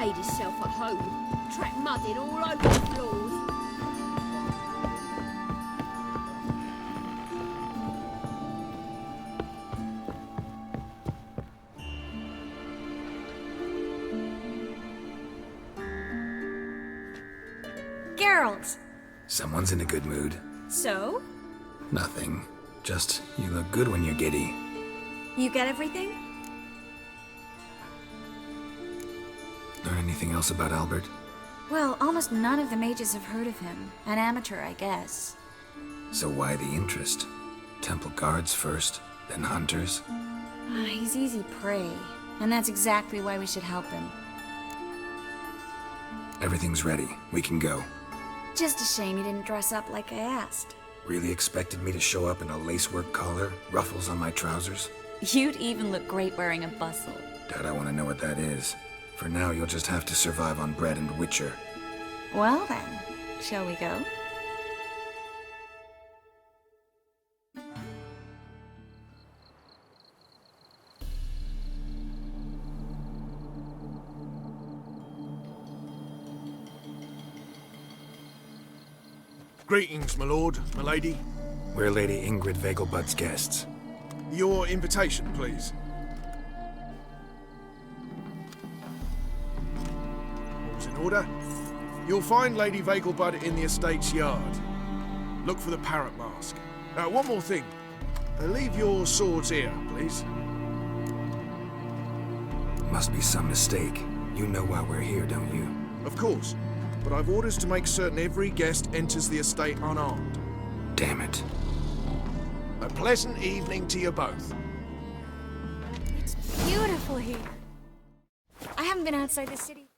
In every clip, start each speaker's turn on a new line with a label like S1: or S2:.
S1: made himself at home. Track mudded all over the floors.
S2: Geralt!
S3: Someone's in a good mood.
S2: So?
S3: Nothing. Just, you look good when you're giddy.
S2: You get everything?
S3: Learn anything else about Albert?
S2: Well, almost none of the mages have heard of him. An amateur, I guess.
S3: So why the interest? Temple guards first, then hunters?
S2: He's easy prey, and that's exactly why we should help him.
S3: Everything's ready. We can go.
S2: Just a shame you didn't dress up like I asked.
S3: Really expected me to show up in a lacework collar, ruffles on my trousers?
S2: You'd even look great wearing a bustle.
S3: Doubt I want to know what that is. For now, you'll just have to survive on bread and Witcher.
S2: Well then, shall we go?
S4: Greetings, my lord, my lady.
S3: We're Lady Ingrid Vegelbud's guests.
S4: Your invitation, please. All's in order. You'll find Lady Vegelbud in the estate's yard. Look for the parrot mask. One more thing. Leave your swords here, please.
S3: Must be some mistake. You know why we're here, don't you?
S4: Of course. But I've orders to make certain every guest enters the estate unarmed.
S3: Damn it.
S4: A pleasant evening to you both.
S2: It's beautiful here. I haven't been outside the city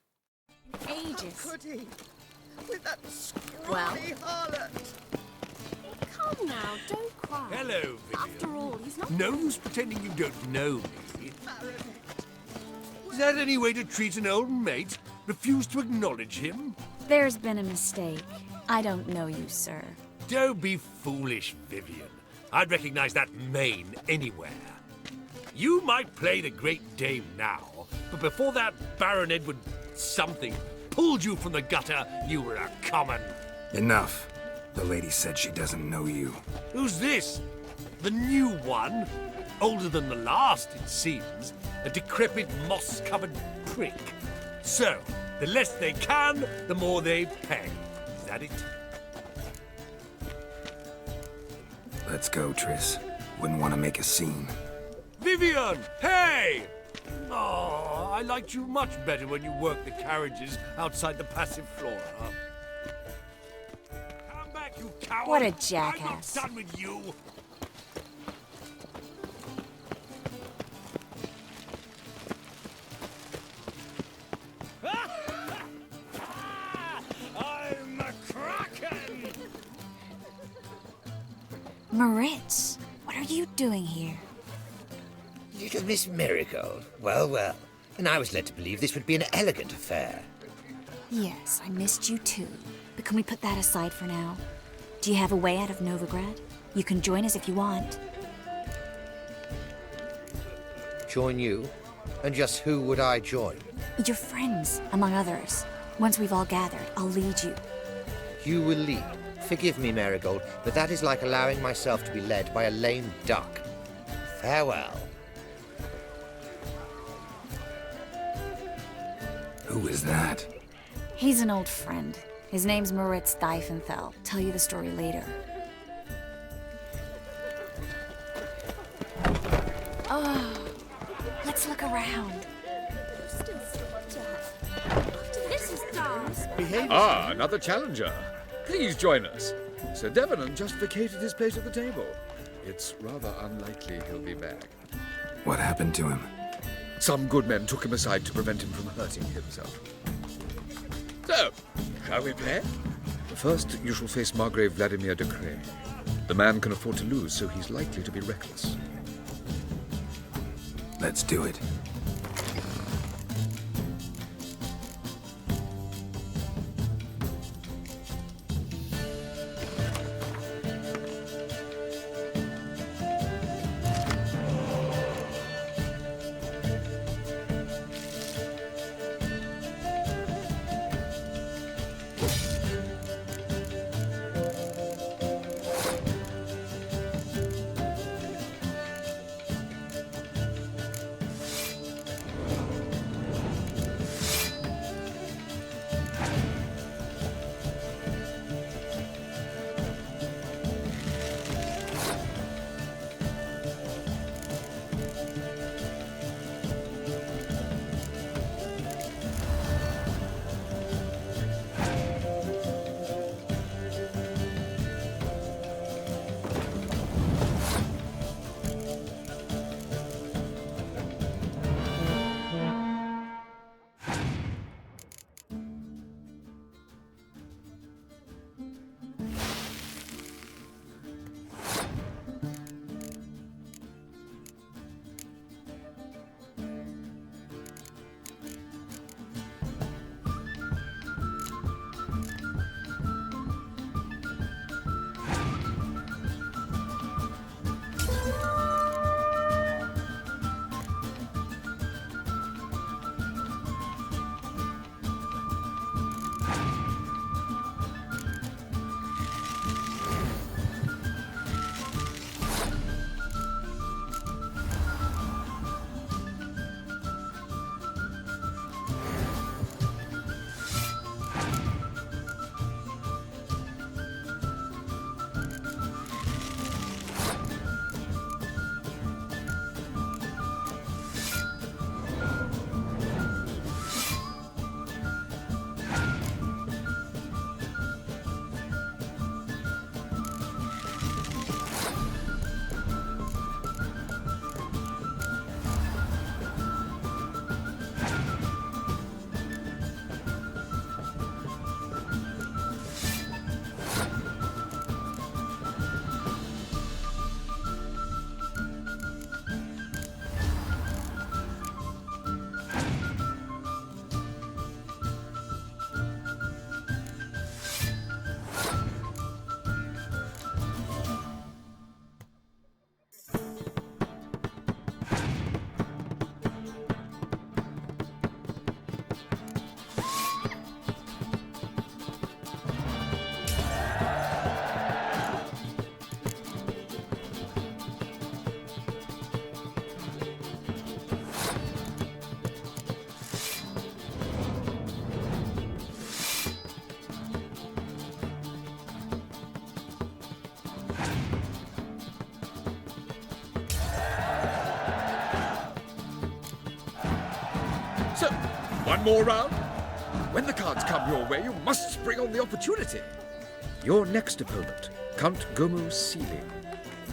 S2: in ages.
S5: Could he? With that scrawny
S2: Well.
S5: harlot.
S1: Come now, don't cry.
S6: Hello, Vivian.
S1: After all, he's not...
S6: No use pretending you don't know me.
S5: Baronet.
S6: Is that any way to treat an old mate? Refuse to acknowledge him?
S2: There's been a mistake. I don't know you, sir.
S6: Don't be foolish, Vivian. I'd recognize that mane anywhere. You might play the Great Dame now, but before that Baron Edward something pulled you from the gutter, you were a common.
S3: Enough. The lady said she doesn't know you.
S6: Who's this? The new one? Older than the last, it seems. A decrepit, moss-covered prick. So, the less they can, the more they pay. Is that it?
S3: Let's go, Triss. Wouldn't want to make a scene.
S6: Vivian! Hey! Oh, I liked you much better when you worked the carriages outside the passive flora. Come back, you coward!
S2: What a jackass.
S6: I'm not done with you! I'm a kraken!
S2: Moritz, what are you doing here?
S7: Little Miss Marigold. Well, well. And I was led to believe this would be an elegant affair.
S2: Yes, I missed you too. But can we put that aside for now? Do you have a way out of Novigrad? You can join us if you want.
S7: Join you? And just who would I join?
S2: Your friends, among others. Once we've all gathered, I'll lead you.
S7: You will lead. Forgive me, Marigold, but that is like allowing myself to be led by a lame duck. Farewell.
S3: Who is that?
S2: He's an old friend. His name's Moritz Diefenthal. Tell you the story later. Oh, let's look around.
S1: This is dumb.
S8: Ah, another challenger. Please join us. Sir Devenant just vacated his place at the table. It's rather unlikely he'll be back.
S3: What happened to him?
S8: Some good men took him aside to prevent him from hurting himself. So, shall we play? First, you shall face Margrave Vladimir de Cray. The man can afford to lose, so he's likely to be reckless.
S3: Let's do it.
S8: One more round? When the cards come your way, you must spring on the opportunity. Your next opponent, Count Gomo Sealing.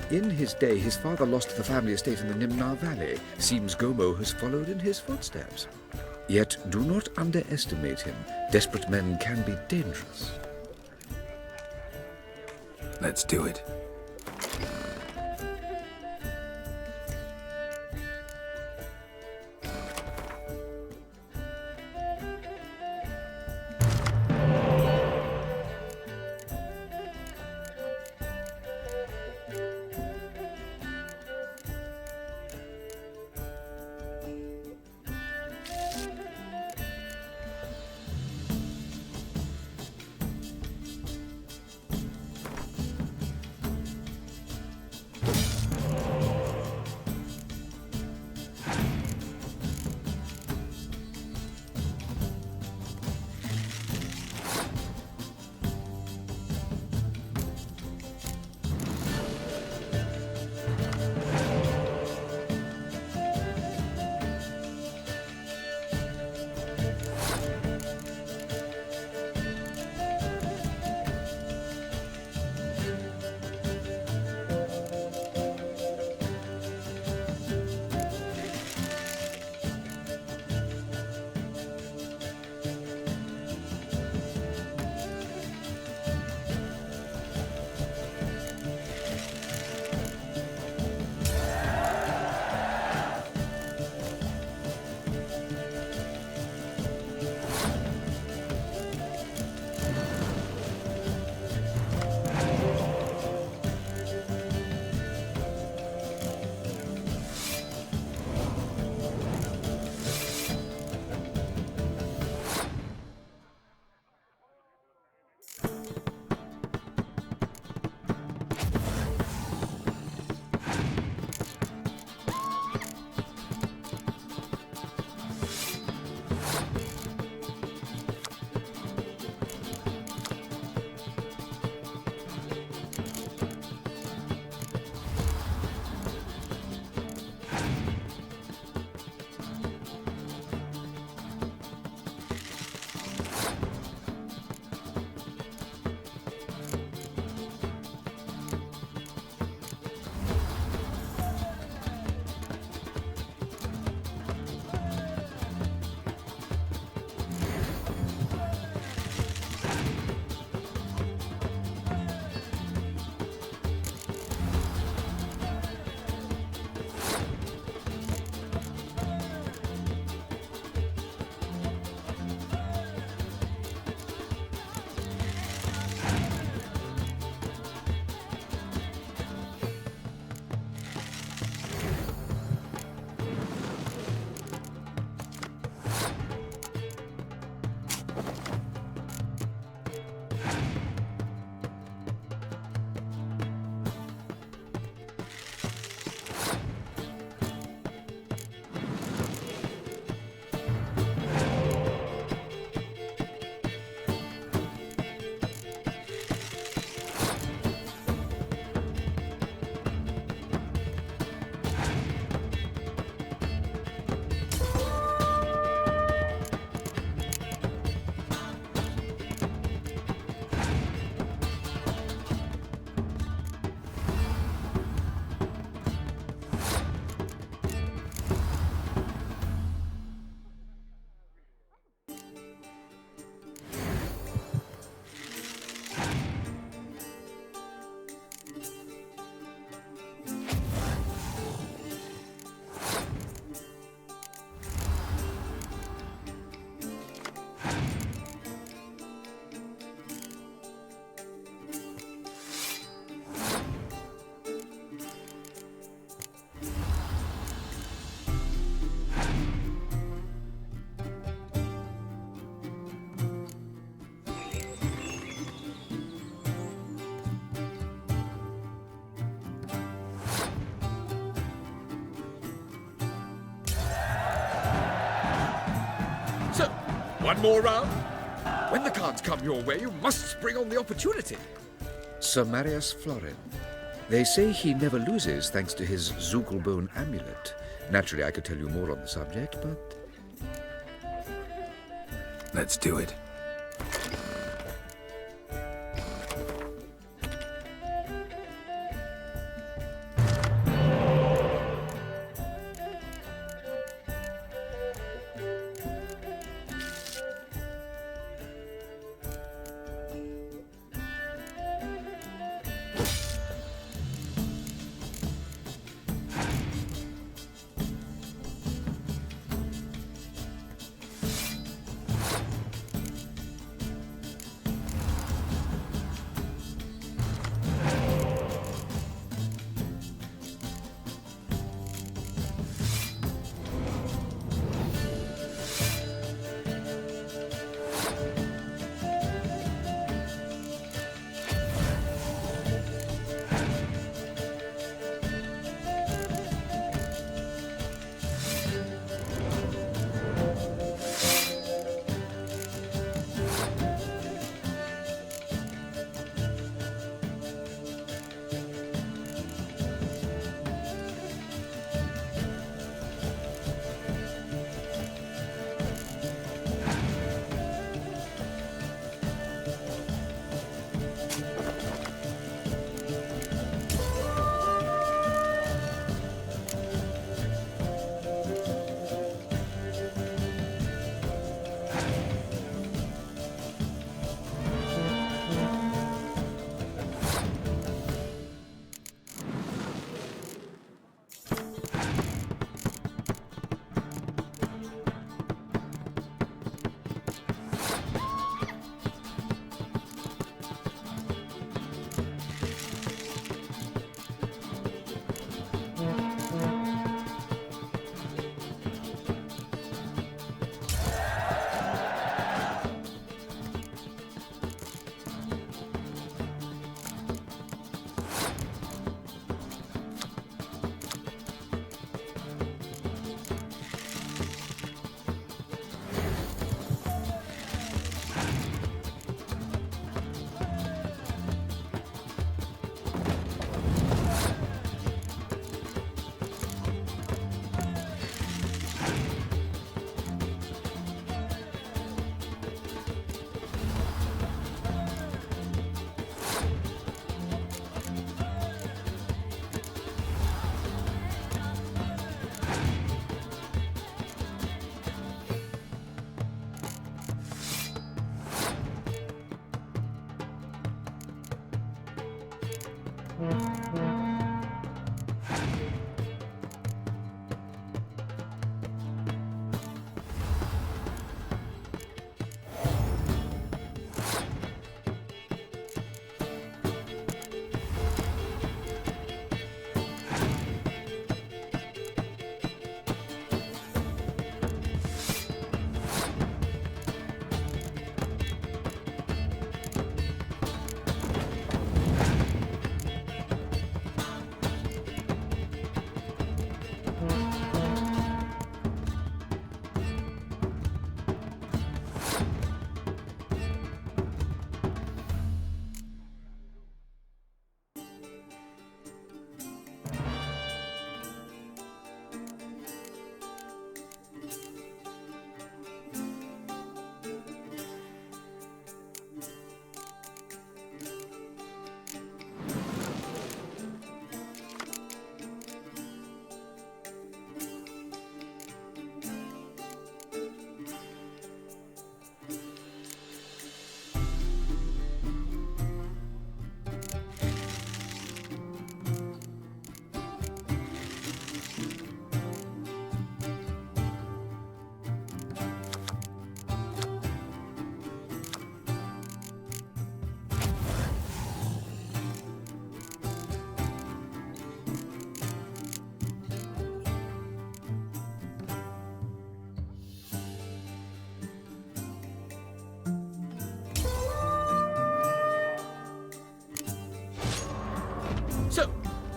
S8: In his day, his father lost the family estate in the Nimnar Valley. Seems Gomo has followed in his footsteps. Yet do not underestimate him. Desperate men can be dangerous.
S3: Let's do it.
S8: One more round? When the cards come your way, you must spring on the opportunity. Sir Marius Florin. They say he never loses thanks to his Zugelbone amulet. Naturally, I could tell you more on the subject, but...
S3: Let's do it.
S8: So,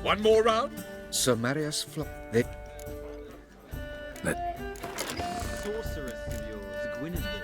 S8: one more round? Sir Marius They...
S9: Sorceress of yours, Gwyneth.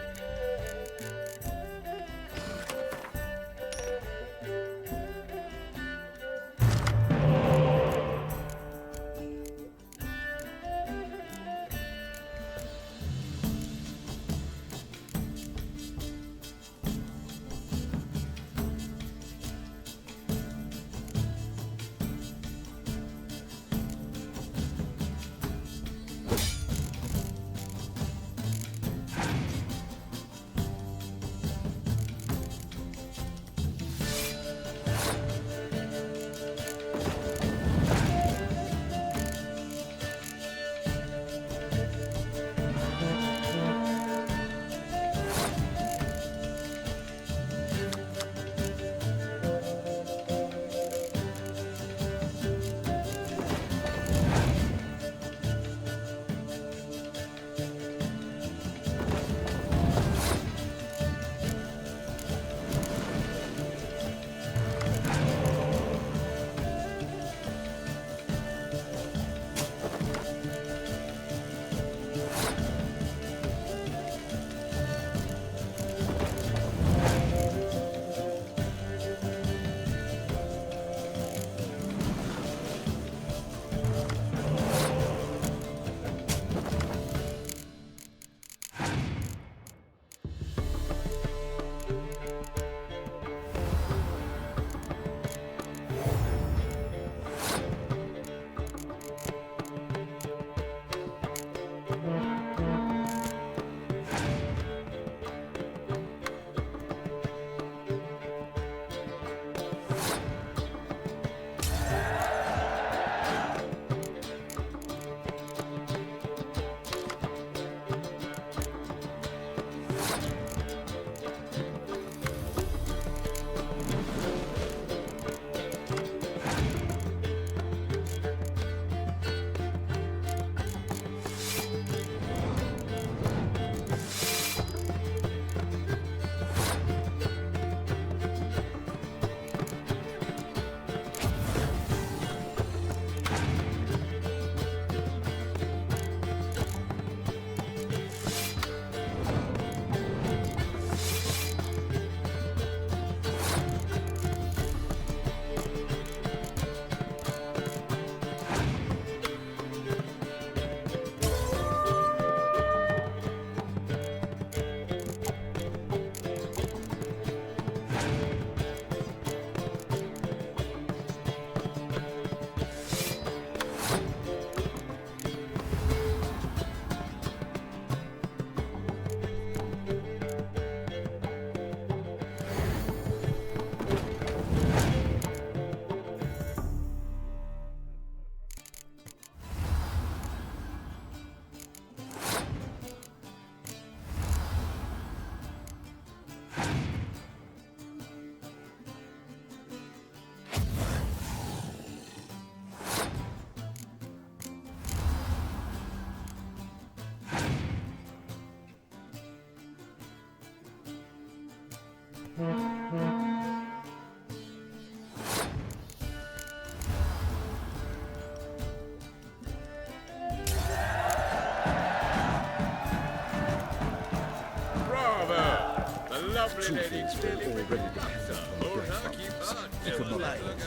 S8: Truth is, we're already dependent on the bread factories. We could not afford it.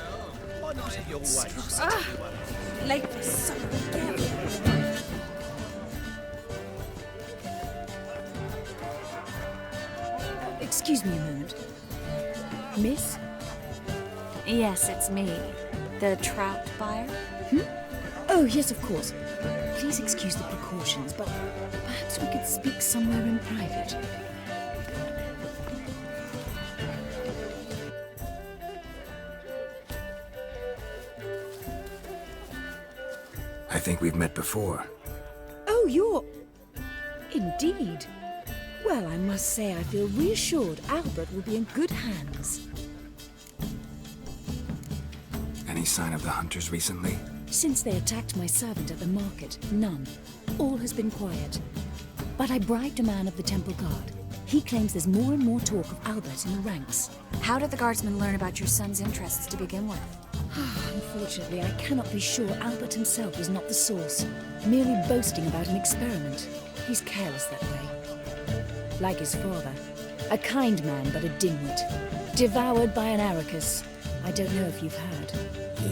S5: Why not have your wife?
S2: Late for supper again. Excuse me a moment. Miss? Yes, it's me. The trout buyer? Oh, yes, of course. Please excuse the precautions, but perhaps we could speak somewhere in private.
S3: I think we've met before.
S10: Oh, you're... Indeed. Well, I must say I feel reassured Albert will be in good hands.
S3: Any sign of the hunters recently?
S10: Since they attacked my servant at the market, none. All has been quiet. But I bribed a man of the Temple Guard. He claims there's more and more talk of Albert in the ranks.
S2: How did the guardsmen learn about your son's interests to begin with?
S10: Unfortunately, I cannot be sure Albert himself was not the source, merely boasting about an experiment. He's careless that way. Like his father. A kind man, but a dimwit. Devoured by an Arrakis. I don't know if you've heard.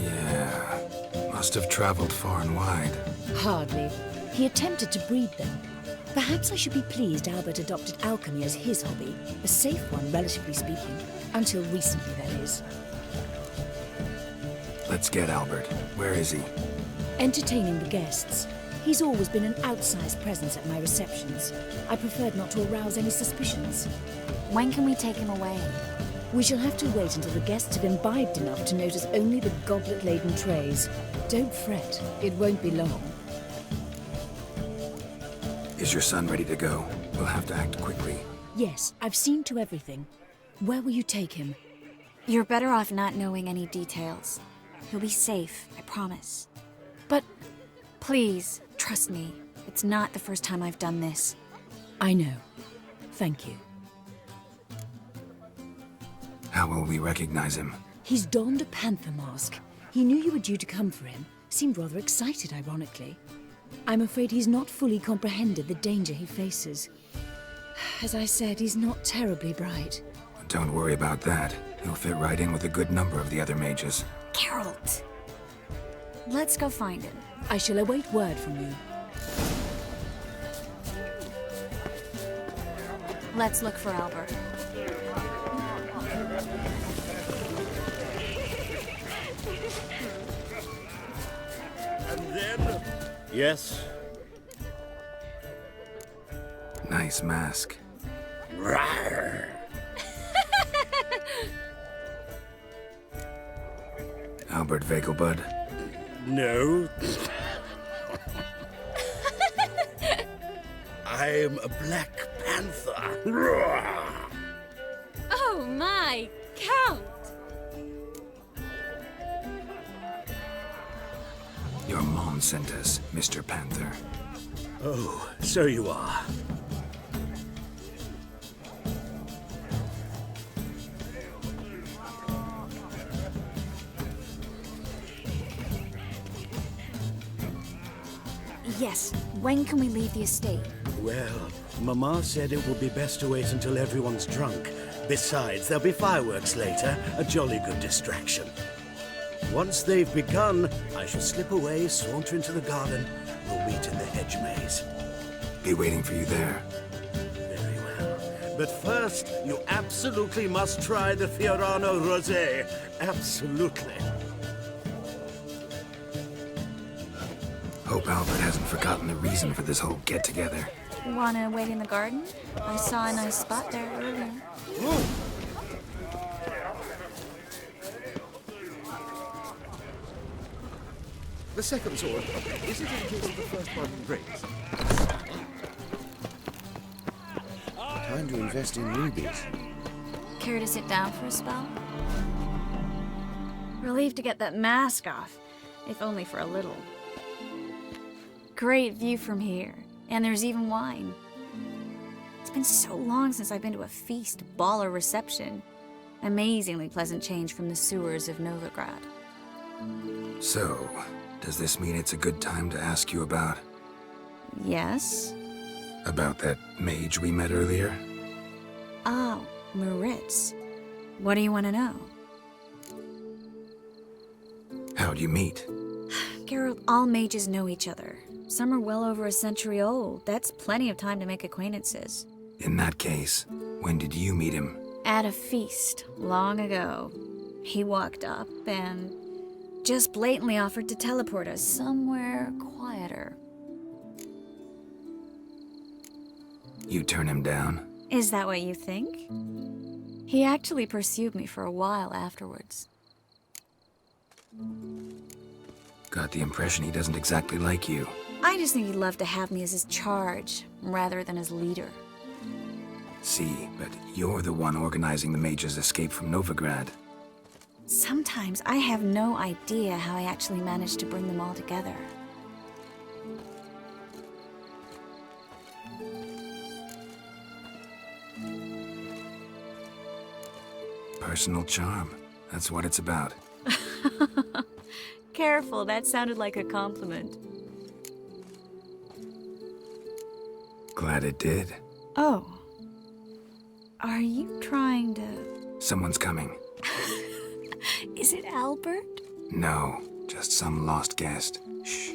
S3: Yeah. Must have traveled far and wide.
S10: Hardly. He attempted to breed them. Perhaps I should be pleased Albert adopted alchemy as his hobby. A safe one, relatively speaking. Until recently, that is.
S3: Let's get Albert. Where is he?
S10: Entertaining the guests. He's always been an outsized presence at my receptions. I preferred not to arouse any suspicions.
S2: When can we take him away?
S10: We shall have to wait until the guests have imbibed enough to notice only the goblet-laden trays. Don't fret, it won't be long.
S3: Is your son ready to go? We'll have to act quickly.
S10: Yes, I've seen to everything. Where will you take him?
S2: You're better off not knowing any details. He'll be safe, I promise.
S10: But...
S2: Please, trust me. It's not the first time I've done this.
S10: I know. Thank you.
S3: How will we recognize him?
S10: He's donned a panther mask. He knew you were due to come for him. Seemed rather excited, ironically. I'm afraid he's not fully comprehended the danger he faces. As I said, he's not terribly bright.
S3: Don't worry about that. He'll fit right in with a good number of the other mages.
S2: Geralt! Let's go find him.
S10: I shall await word from you.
S2: Let's look for Albert.
S5: And then... Yes?
S3: Nice mask.
S5: Rawr.
S3: Albert Vegelbud.
S5: No. I'm a Black Panther. Rawr.
S1: Oh my, Count!
S3: Your mom sent us, Mr. Panther.
S5: Oh, so you are.
S2: Yes, when can we leave the estate?
S5: Well, Mama said it will be best to wait until everyone's drunk. Besides, there'll be fireworks later, a jolly good distraction. Once they've begun, I shall slip away, saunter into the garden. We'll meet in the hedge maze.
S3: Be waiting for you there.
S5: Very well. But first, you absolutely must try the Fiorano Rosé. Absolutely.
S3: Hope Albert hasn't forgotten the reason for this whole get-together.
S2: Wanna wait in the garden? I saw a nice spot there earlier.
S8: The second sword, is it in case the first one breaks?
S7: Time to invest in rubies.
S2: Care to sit down for a spell? Relieved to get that mask off, if only for a little. Great view from here, and there's even wine. It's been so long since I've been to a feast, ball, or reception. Amazingly pleasant change from the sewers of Novigrad.
S3: So, does this mean it's a good time to ask you about...
S2: Yes?
S3: about that mage we met earlier?
S2: Oh, Moritz. What do you want to know?
S3: How'd you meet?
S2: Geralt, all mages know each other. Some are well over a century old. That's plenty of time to make acquaintances.
S3: In that case, when did you meet him?
S2: At a feast, long ago. He walked up and just blatantly offered to teleport us somewhere quieter.
S3: You turn him down?
S2: Is that what you think? He actually pursued me for a while afterwards.
S3: Got the impression he doesn't exactly like you.
S2: I just think he'd love to have me as his charge, rather than his leader.
S3: See, but you're the one organizing the mage's escape from Novigrad.
S2: Sometimes I have no idea how I actually managed to bring them all together.
S3: Personal charm. That's what it's about.
S2: Careful, that sounded like a compliment.
S3: Glad it did.
S2: Oh. Are you trying to...
S3: Someone's coming.
S2: Is it Albert?
S3: No, just some lost guest. Shh.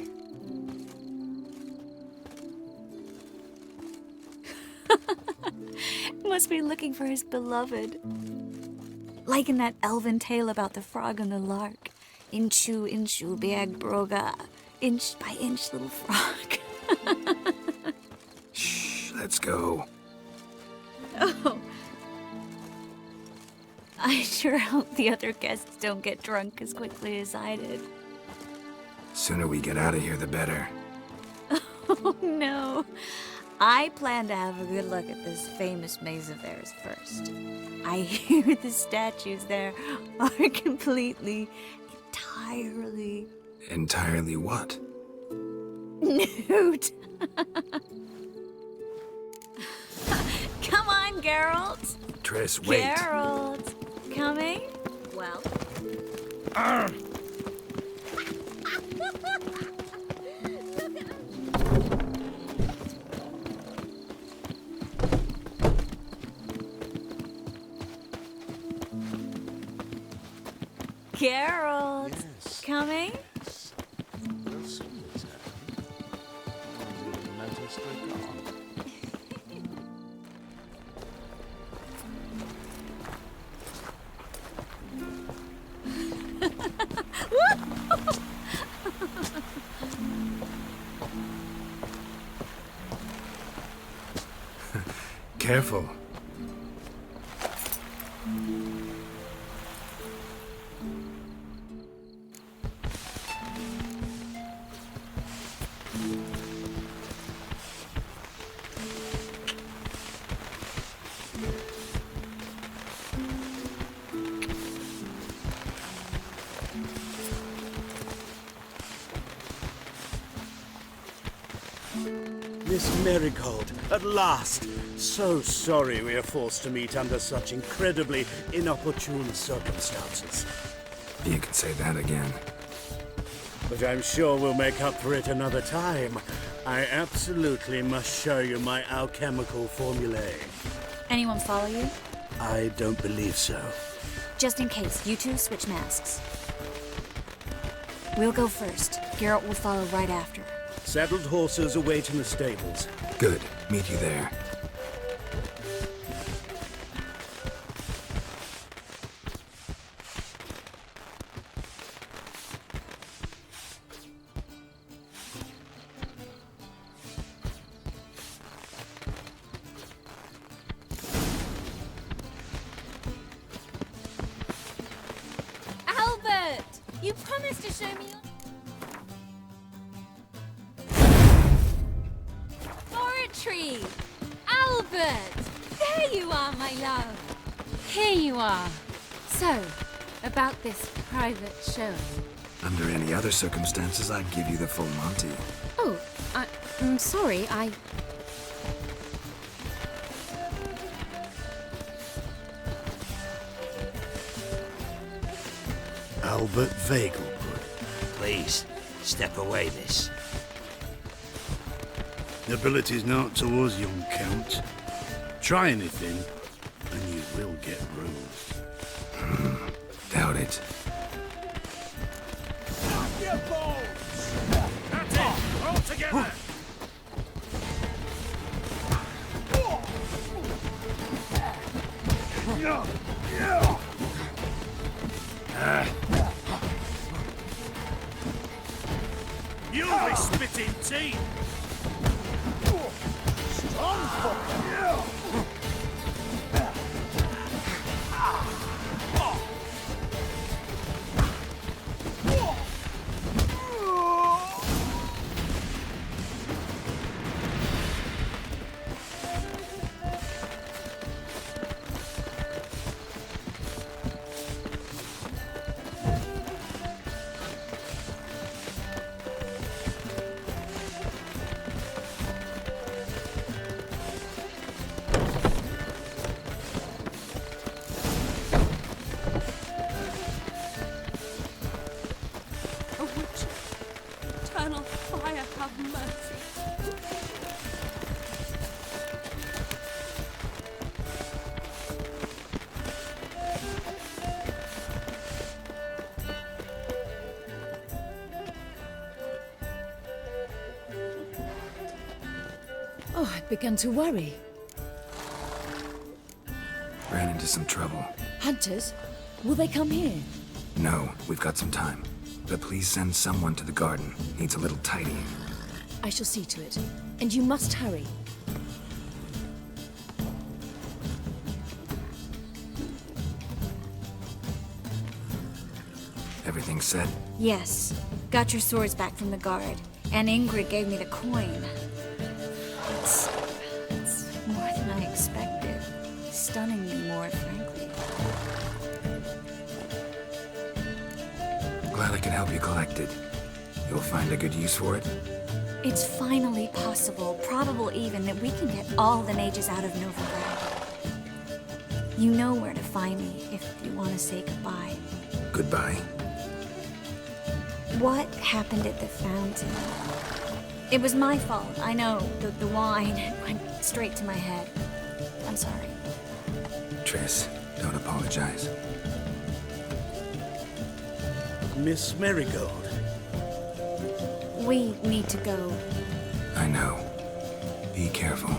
S2: Must be looking for his beloved. Like in that elven tale about the frog and the lark. Inchu, inchu, bag broga. Inch by inch, little frog.
S3: Shh, let's go.
S2: Oh. I sure hope the other guests don't get drunk as quickly as I did.
S3: Sooner we get out of here, the better.
S2: Oh, no. I plan to have a good look at this famous maze of theirs first. I hear the statues there are completely, entirely...
S3: Entirely what?
S2: nude. Come on, Geralt.
S3: Triss, wait.
S2: Geralt. Coming?
S1: Well,
S2: Geralt.
S4: Yes.
S2: Coming?
S4: We'll soon return. Notice we're gone.
S3: Careful.
S5: Miss Marigold, at last! So sorry we are forced to meet under such incredibly inopportune circumstances.
S3: You can say that again.
S5: But I'm sure we'll make up for it another time. I absolutely must show you my alchemical formulae.
S2: Anyone follow you?
S5: I don't believe so.
S2: Just in case, you two switch masks. We'll go first. Geralt will follow right after.
S5: Saddled horses await in the stables.
S3: Good. Meet you there.
S1: Albert! You promised to show me your... Laboratory! Albert! There you are, my love. Here you are. So, about this private show.
S3: Under any other circumstances, I'd give you the full Monty.
S1: Oh, I'm sorry,
S5: Albert Vegelbud.
S11: Please, step away, miss.
S12: Nobility's not towards young Count. Try anything,
S5: and you will get room.
S3: Doubt it.
S6: That's it! All together! You'll be spitting teeth!
S2: A witch. Eternal fire, have mercy.
S10: Oh, I began to worry.
S3: Ran into some trouble.
S10: Hunters? Will they come here?
S3: No, we've got some time. But please send someone to the garden. Needs a little tidying.
S10: I shall see to it. And you must hurry.
S3: Everything set?
S2: Yes. Got your swords back from the guard. And Ingrid gave me the coin. It's more than I expected. Stunningly more, frankly.
S3: Glad I can help you collect it. You'll find a good use for it?
S2: It's finally possible, probable even, that we can get all the mages out of Novigrad. You know where to find me if you want to say goodbye.
S3: Goodbye.
S2: What happened at the fountain? It was my fault, I know. The wine went straight to my head. I'm sorry.
S3: Triss, don't apologize.
S5: Miss Marigold.
S2: We need to go.
S3: I know. Be careful.